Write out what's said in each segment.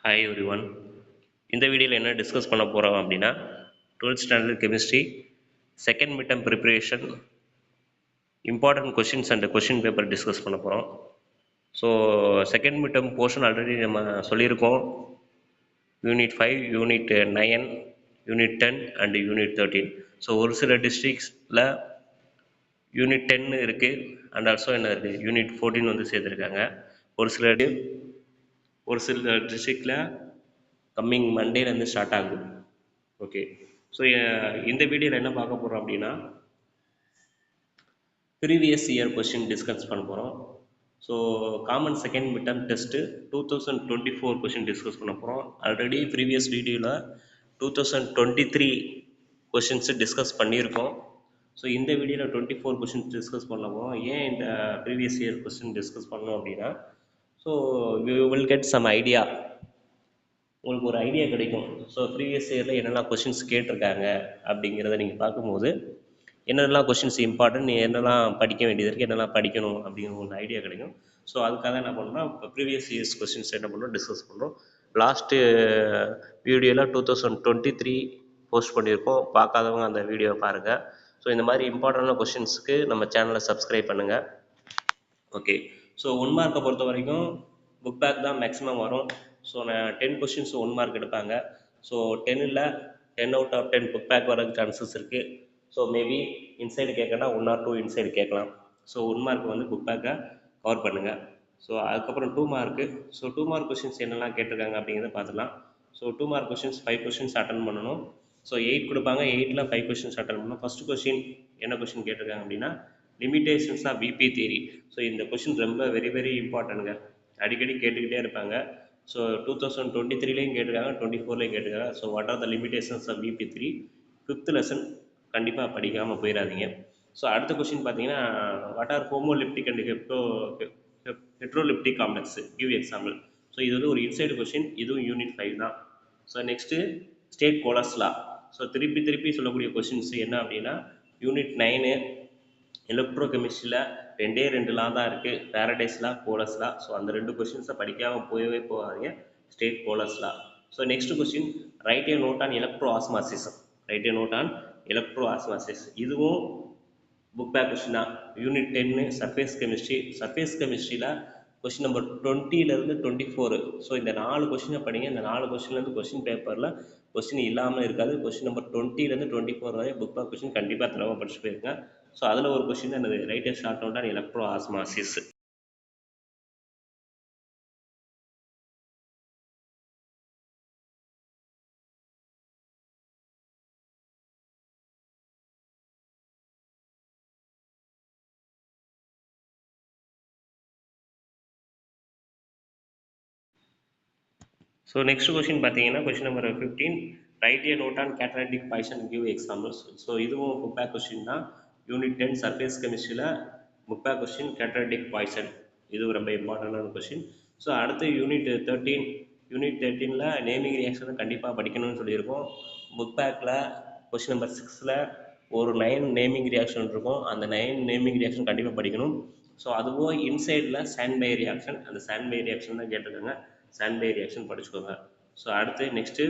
Hi everyone. இந்த வீடியோவில் என்ன டிஸ்கஸ் பண்ண போகிறோம் அப்படின்னா 12th standard chemistry second mid term preparation important questions and question paper discuss பண்ண போகிறோம். So second mid term portion already நம்ம சொல்லியிருக்கோம். Unit 5, unit 9, unit 10 and unit 13. So ஒரு சில டிஸ்ட்ரிக்ஸில் யூனிட் 10 இருக்குது அண்ட் ஆல்சோ என்ன இருக்குது யூனிட் 14 வந்து சேர்த்துருக்காங்க. ஒரு சில டிஸ்ட்ரிக்டில் கம்மிங் மண்டேலேருந்து ஸ்டார்ட் ஆகுது. ஓகே, ஸோ இந்த வீடியோவில் என்ன பார்க்க போகிறோம் அப்படின்னா ப்ரீவியஸ் இயர் கொஸ்டின் டிஸ்கஸ் பண்ண போகிறோம். So common second mid term test 2024 question discuss பண்ண போகிறோம். ஆல்ரெடி ப்ரீவியஸ் வீடியோவில் 2023 கொஷின்ஸு டிஸ்கஸ் பண்ணியிருக்கோம். ஸோ இந்த வீடியோவில் 24 கொஷின்ஸ் டிஸ்கஸ் பண்ண போகிறோம். ஏன் இந்த ப்ரீவியஸ் இயர் கொஸ்டின் டிஸ்கஸ் பண்ணோம் அப்படின்னா so you will get some idea, உங்களுக்கு ஒரு ஐடியா கிடைக்கும். ஸோ ப்ரீவியஸ் இயரில் என்னெல்லாம் கொஷின்ஸ் கேட்டிருக்காங்க அப்படிங்கிறத நீங்கள் பார்க்கும்போது என்னென்னலாம் கொஷின்ஸ் இம்பார்ட்டன்ட், என்னெல்லாம் படிக்க வேண்டியது இருக்குது, என்னெல்லாம் படிக்கணும் அப்படிங்கிற ஒரு ஐடியா கிடைக்கும். ஸோ அதுக்காக என்ன பண்ணுறோம்னா இப்போ ப்ரீவியஸ் இயர்ஸ் கொஷின்ஸ் என்ன பண்ணுறோம் டிஸ்கஸ் பண்ணுறோம். லாஸ்ட்டு வீடியோவில் 2023 போஸ்ட் பண்ணியிருக்கோம். பார்க்காதவங்க அந்த வீடியோவை பாருங்கள். ஸோ இந்த மாதிரி இம்பார்ட்டண்டான கொஷின்ஸுக்கு நம்ம சேனலை சப்ஸ்கிரைப் பண்ணுங்கள். ஓகே, ஸோ 1 மார்க்கை பொறுத்த வரைக்கும் புக் பேக் தான் மேக்ஸிமம் வரும். ஸோ நான் 10 கொஷின்ஸ் 1 மார்க் எடுப்பாங்க. ஸோ 10ல் 10 out of 10 புக் பேக் வரதுக்கு சான்சஸ் இருக்குது. ஸோ மேபி இன்சைடு கேட்கலாம், 1 or 2 இன்சைடு கேட்கலாம். ஸோ 1 மார்க் வந்து புக் பேக்கை கவர் பண்ணுங்கள். ஸோ அதுக்கப்புறம் 2 மார்க்கு. ஸோ 2 மார்க் கொஷின்ஸ் என்னெல்லாம் கேட்டிருக்காங்க அப்படிங்கிறத பார்த்துக்கலாம். So 2 mark questions 5 questions attend பண்ணணும். ஸோ 8 கொடுப்பாங்க, 8ல் 5 கொஷின்ஸ் அட்டன் பண்ணணும். ஃபஸ்ட்டு கொஷின் என்ன கொஷின் கேட்டிருக்காங்க அப்படின்னா limitations of VB theory. So இந்த கொஷின் ரொம்ப வெரி வெரி இம்பார்ட்டன்ட்ங்க, அடிக்கடி கேட்டுக்கிட்டே இருப்பாங்க. ஸோ 2023லேயும் கேட்டிருக்காங்க, 24லேயும் கேட்டிருக்காங்க. So what are the limitations of VB theory, 5th lesson கண்டிப்பாக படிக்காமல் போயிடாதீங்க. ஸோ அடுத்த கொஷின் பார்த்தீங்கன்னா what are homoleptic and heteroleptic complex, give example. So இது வந்து ஒரு இன்சைடு கொஷின், இதுவும் யூனிட் 5 தான். So next state Kohlrausch law. So திருப்பி சொல்லக்கூடிய கொஷின்ஸ் என்ன அப்படின்னா யூனிட் 9 எலக்ட்ரோ கெமிஸ்ட்ரியில் 2 லா தான் இருக்குது, Faraday's law, Kohlrausch law. So அந்த 2 கொஷின்ஸை படிக்காமல் போகவே போகாதீங்க, state Kohlrausch law. So next question write a note on electro osmosis. Write a note on electro osmosis, இதுவும் புக் பேக் கொஷின் தான். Unit 10 surface chemistry. சர்ஃபேஸ் கெமிஸ்ட்ரியில் கொஷின் நம்பர் 20லேருந்து 24. So இந்த 4 கொஷினை படிங்க. இந்த 4 கொஷின்லேருந்து கொஷின் பேப்பரில் கொஷின் இல்லாமல் இருக்காது. கொஷின் நம்பர் 20லேருந்து 24 வரை புக் பேக் கொஷின் கண்டிப்பாக தரமாக படிச்சு போயிருங்க. ஸோ அதில் ஒரு கொஷின் என்னது write a short note on electro osmosis. So next question பார்த்தீங்கன்னா question number 15 write a note on catalytic poison give examples. So இதுவும் புக் பேக் கொஷின் தான். யூனிட் 10 சர்ஃபேஸ் கெமிஸ்ட்ரியில் book back question catalytic poison, இது ரொம்ப இம்பார்ட்டண்டான question. So அடுத்து unit 13ல் naming reaction கண்டிப்பாக படிக்கணும்னு சொல்லியிருக்கோம். புக் பேக்கில் கொஷின் நம்பர் 6ல் ஒரு 9 நேமிங் ரியாக்ஷன் இருக்கும். அந்த 9 நேமிங் ரியாக்ஷன் கண்டிப்பாக படிக்கணும். ஸோ அதுவும் இன்சைடில் சாண்ட்பை ரியாக்ஷன், அந்த சாண்ட்பை ரியாக்ஷன் தான் கேட்டிருக்காங்க. சாண்ட்பை ரியாக்ஷன் படிச்சுக்கோங்க. ஸோ அடுத்து next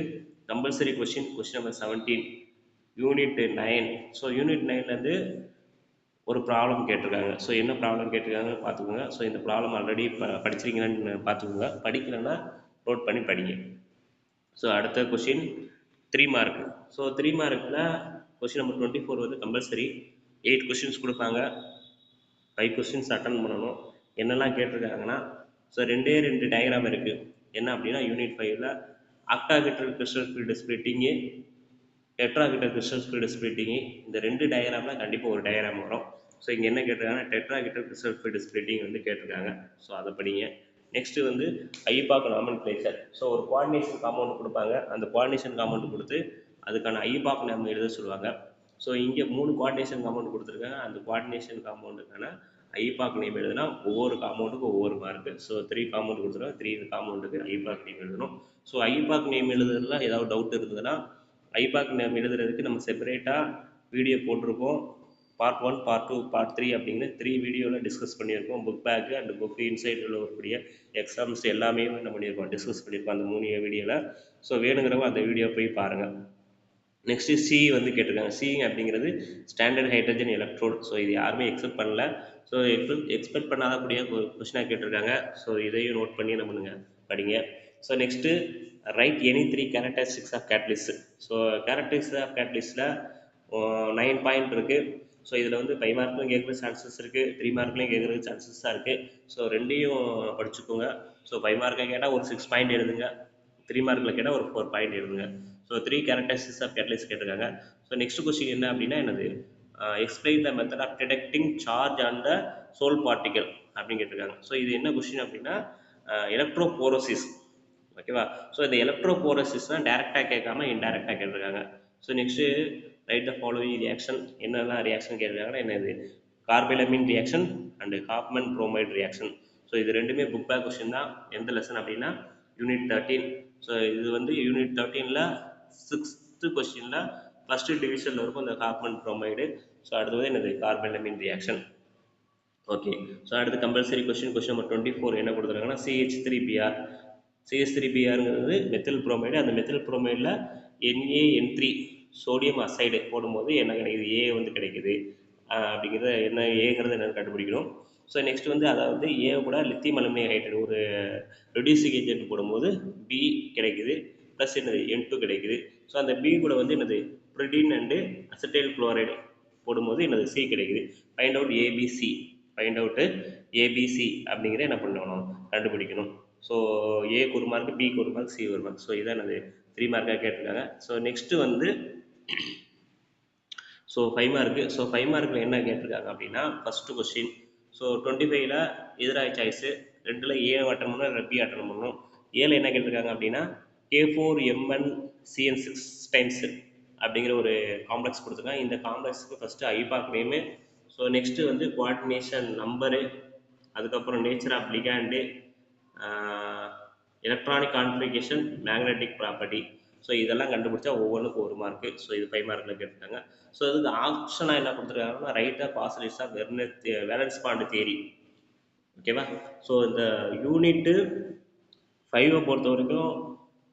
compulsory question number 17 unit 9. So unit 9லேருந்து ஒரு ப்ராப்ளம் கேட்டிருக்காங்க. ஸோ என்ன ப்ராப்ளம் கேட்டிருக்காங்கன்னு பார்த்துக்கோங்க. ஸோ இந்த ப்ராப்ளம் ஆல்ரெடி படிச்சிருக்கீங்கன்னு பார்த்துக்கோங்க, படிக்கலைன்னா நோட் பண்ணி படிங்க. ஸோ அடுத்த கொஷின் 3 மார்க். ஸோ 3 மார்க்கில் கொஷின் நம்பர் 24 வந்து கம்பல்சரி 8 கொஷின்ஸ் கொடுப்பாங்க, 5 கொஷின்ஸ் அட்டன் பண்ணணும். என்னெல்லாம் கேட்டிருக்காங்கன்னா ஸோ 2 டயக்ராம் இருக்குது. என்ன அப்படின்னா யூனிட் 5ல் octahedral crystal field splitting, tetrahedral crystal field splitting, இந்த 2 டயக்ராமில் கண்டிப்பாக ஒரு டயக்ராம் வரும். ஸோ இங்கே என்ன கேட்டிருக்காங்கன்னா டெட்ராஹெட்ரல் கிறிஸ்டல் ஃபீல்டு ஸ்ப்ளிட்டிங் வந்து கேட்டிருக்காங்க. ஸோ அதை படிங்க. நெக்ஸ்ட்டு வந்து ஐபாக் நாமன்கிளேச்சர். ஸோ ஒரு கோஆர்டினேஷன் காம்பவுண்ட் கொடுப்பாங்க, அந்த கோஆர்டினேஷன் காம்பவுண்ட் கொடுத்து அதுக்கான ஐபாக் நேம் எழுத சொல்லுவாங்க. ஸோ இங்கே 3 கோஆர்டினேஷன் காம்பவுண்ட் கொடுத்துருக்காங்க. அந்த கோஆர்டினேஷன் காம்பவுண்டுக்கான ஐபாக் நேம் எழுதுனா ஒவ்வொரு காம்பவுண்டுக்கும் ஒவ்வொரு மார்க்கு. ஸோ 3 காம்பவுண்ட் கொடுத்துருக்காங்க, 3 காம்பவுண்டுக்கு ஐபாக் நேம் எழுதணும். ஸோ ஐபாக் நேம் எழுதுறதுல ஏதாவது டவுட் இருந்ததுன்னா ஐபாக் நேம் எழுதுறதுக்கு நம்ம செப்பரேட்டாக வீடியோ போட்டிருக்கோம். பார்ட் 1, பார்ட் 2, பார்ட் 3 அப்படிங்கிற 3 வீடியோவில் டிஸ்கஸ் பண்ணியிருக்கோம். புக் பேக்கு அண்ட் புக் இன்சைடில் வரக்கூடிய எக்ஸாம்ஸ் எல்லாமே என்ன பண்ணியிருக்கோம், டிஸ்கஸ் பண்ணியிருக்கோம் அந்த 3 வீடியோவில். ஸோ வேணுங்கிறவங்க அந்த வீடியோ போய் பாருங்கள். நெக்ஸ்ட்டு சி வந்து கேட்டிருக்காங்க. சி அப்படிங்கிறது ஸ்டாண்டர்ட் ஹைட்ரஜன் எலக்ட்ரோட். ஸோ இது யாருமே எக்ஸெப்ட் பண்ணல. ஸோ எக்ஸ்பெக்ட் பண்ணாதக்கூடிய கொஸ்டினாக கேட்டிருக்காங்க. ஸோ இதையும் நோட் பண்ணி என்ன பண்ணுங்க, படிங்க. So next write any 3 characteristics of catalyst. So characteristics of கேட்டலிஸ்ட்டில் 9 பாயிண்ட் இருக்குது. ஸோ இதில் வந்து 5 மார்க்லையும் கேட்குற சான்சஸ் இருக்குது, 3 மார்க்லையும் கேட்குறது சான்சஸாக இருக்குது. ஸோ ரெண்டையும் படிச்சுக்கோங்க. ஸோ 5 மார்க்கில் கேட்டால் ஒரு 6 பாயிண்ட் எழுதுங்க, 3 மார்க்கில் கேட்டால் ஒரு 4 பாயிண்ட் எழுதுங்க. ஸோ 3 கேரக்டரிஸ்டிக்ஸ் ஆஃப் கேட்டலிஸ்ட் கேட்டிருக்காங்க. ஸோ நெக்ஸ்ட் கொஸ்டின் என்ன அப்படின்னா என்னது, explain the method of detecting charge on the sol particle அப்படின்னு கேட்டிருக்காங்க. ஸோ இது என்ன கொஸ்டின் அப்படின்னா எலக்ட்ரோபோரோசிஸ். ஓகேவா. ஸோ இந்த எலக்ட்ரோபோரோசிஸ்னால் டேரெக்டாக கேட்காம இன்டெரக்டாக கேட்டிருக்காங்க. So next write the following reaction. என்னெல்லாம் ரியாக்ஷன் கேட்டிருக்காங்கன்னா என்னது, carbylamine reaction and Hofmann bromide reaction. So இது ரெண்டுமே புக் பேக் கொஸ்டின் தான். எந்த லெசன் அப்படின்னா யூனிட் 13. ஸோ இது வந்து யூனிட் 13ல் 6th கொஸ்டினில் ஃபஸ்ட்டு டிவிஷனில் இருக்கும் இந்த ஹாஃப்மன் புரோமைடு. ஸோ அடுத்தது என்னது, கார்பைலமின் ரியாக்ஷன். ஓகே. ஸோ அடுத்து கம்பல்சரி கொஸ்டின் நம்பர் 24 என்ன கொடுத்துருக்காங்கன்னா CH3Br. CH3Brங்கிறது மெத்தில் புரோமைடு. அந்த மெத்தில் புரோமைடில் NaN3 சோடியம் அசைடு போடும்போது என்ன கிடைக்குது, ஏ வந்து கிடைக்குது. அப்படிங்கிறத என்ன ஏங்கிறது என்னென்னு கண்டுபிடிக்கணும். ஸோ நெக்ஸ்ட் வந்து அதாவது ஏ கூட லித்தியம் அலுமினியம் ஹைட்ரைடு ஒரு ரெடியூசிங் ஏஜென்ட் போடும்போது பி கிடைக்குது, ப்ளஸ் என்னது N2 கிடைக்குது. ஸோ அந்த பி கூட வந்து என்னது பிரிடின் அண்டு அசிட்டைல் குளோரைடு போடும்போது என்னது சி கிடைக்குது. Find out ABC, find out ABC அப்படிங்கிறத என்ன பண்ணணும், கண்டுபிடிக்கணும். ஸோ ஏக்கு ஒரு மார்க், பிக்கு ஒரு மார்க், சி ஒரு மார்க். ஸோ இதான் என்னது 3 மார்க்காக கேட்டிருக்காங்க. ஸோ நெக்ஸ்ட்டு வந்து ஸோ 5 மார்க்கு. ஸோ 5 மார்க்கில் என்ன கேட்டிருக்காங்க அப்படின்னா ஃபஸ்ட்டு கொஸ்டின். ஸோ 25ல் எதிராக சாய்ஸு 2ல் ஏ அட்டன் பண்ணணும், 2 பி அட்டன் பண்ணணும். ஏல என்ன கேட்டிருக்காங்க அப்படின்னா K4MnCN6 டைம்ஸ் அப்படிங்கிற ஒரு காம்ப்ளெக்ஸ் கொடுத்துருக்காங்க. இந்த காம்ப்ளெக்ஸுக்கு first IUPAC name. So next வந்து கோஆர்டினேஷன் நம்பரு, அதுக்கப்புறம் nature of ligand, electronic configuration, magnetic property. So இதெல்லாம் கண்டுபிடிச்சா ஒவ்வொன்றுக்கும் ஒரு மார்க்கு. ஸோ இது 5 மார்க்கில் கேட்டிருக்காங்க. ஸோ இதுக்கு ஆப்ஷனாக என்ன கொடுத்துருக்காங்கன்னா write of postulates of valence bond theory. ஓகேவா. ஸோ இந்த யூனிட்டு 5 பொறுத்த வரைக்கும்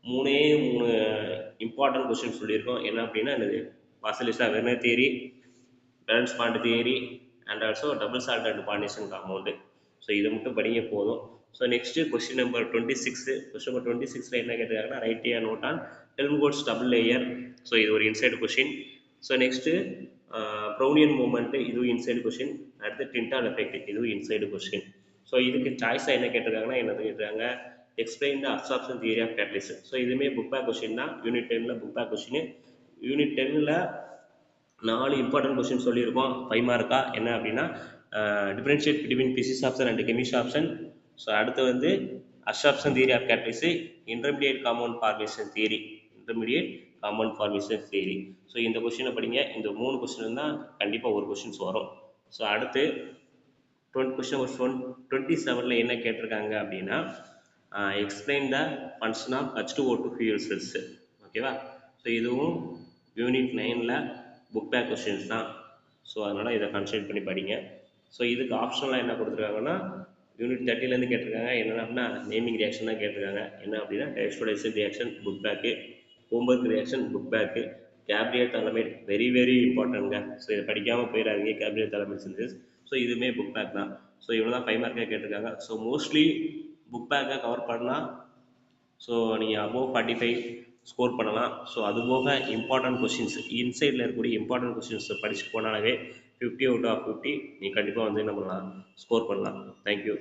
3 இம்பார்ட்டன்ட் கொஸ்டின் சொல்லியிருக்கோம். என்ன அப்படின்னா என்னது, postulates of Werner theory, valence bond theory and also double salt and பார்னிஷன் காம்பவுண்டு. ஸோ இதை மட்டும் படிங்க போதும். So next question number 26. Question number 26ல் என்ன கேட்டிருக்காங்கன்னா write a note on Helmholtz double layer. So இது ஒரு inside question. So next Brownian movement, இதுவும் இன்சைடு கொஸ்டின். அடுத்து டிண்டால் எஃபெக்ட், இதுவும் இன்சைடு கொஸ்டின். ஸோ இதுக்கு சாய்ஸாக என்ன கேட்டிருக்காங்கன்னா என்ன கேட்டிருக்காங்க, explain the absorption theory of catalyst. So இதுவுமே புக் பேக் கொஸ்டின் தான். யூனிட் 10ல் புக் பேக் கொஸ்டின். யூனிட் 10ல் 4 இம்பார்ட்டன்ட் கொஸ்டின் சொல்லியிருக்கோம் 5 மார்க்கா. என்ன அப்படின்னா differentiate between physisorption and chemisorption. So அடுத்து வந்து absorption theory of catalyst, intermediate compound formation theory, intermediate compound formation theory. So இந்த கொஸ்டினை படிங்க. இந்த 3 கொஸ்டின் தான் கண்டிப்பாக ஒரு கொஸ்டின்ஸ் வரும். ஸோ அடுத்து கொஸ்டின் நம்பர் 27ல் என்ன கேட்டிருக்காங்க அப்படின்னா explain the function of H2O2 fuel cells. ஓகேவா. ஸோ இதுவும் யூனிட் 9ல் புக் பேக் கொஸ்டின்ஸ் தான். ஸோ அதனால் இதை கான்சன்ட்ரேட் பண்ணி படிங்க. ஸோ இதுக்கு ஆப்ஷனலாக என்ன கொடுத்துருக்காங்கன்னா யூனிட் 30லேருந்து கேட்டிருக்காங்க. என்னென்னா நேமிங் ரியாக்ஷன் தான் கேட்டிருக்காங்க. என்ன அப்படின்னா diazotisation reaction book back, Gomberg reaction book back, Gabriel phthalimide very very இம்பார்ட்டன்ட்ங்க. ஸோ இதை படிக்காமல் போயிடாதீங்க, கேப்ரியல் தாலமைட் சிந்தசிஸ். ஸோ இதுவுமே புக் பேக் தான். ஸோ இவ்வளோ தான் 5 மார்க்காக கேட்டிருக்காங்க. ஸோ மோஸ்ட்லி புக் பேக்கை கவர் பண்ணால் ஸோ நீங்கள் அபோவ் 45 ஸ்கோர் பண்ணலாம். ஸோ அது போக இம்பார்ட்டன்ட் கொஸ்டின்ஸ் இன்சைடில் இருக்கக்கூடிய இம்பார்ட்டன்ட் கொஸ்டின்ஸ் படிச்சுட்டு போனாலே 50 out of 50 நீங்கள் கண்டிப்பாக வந்து என்ன பண்ணலாம், ஸ்கோர் பண்ணலாம். தேங்க்யூ.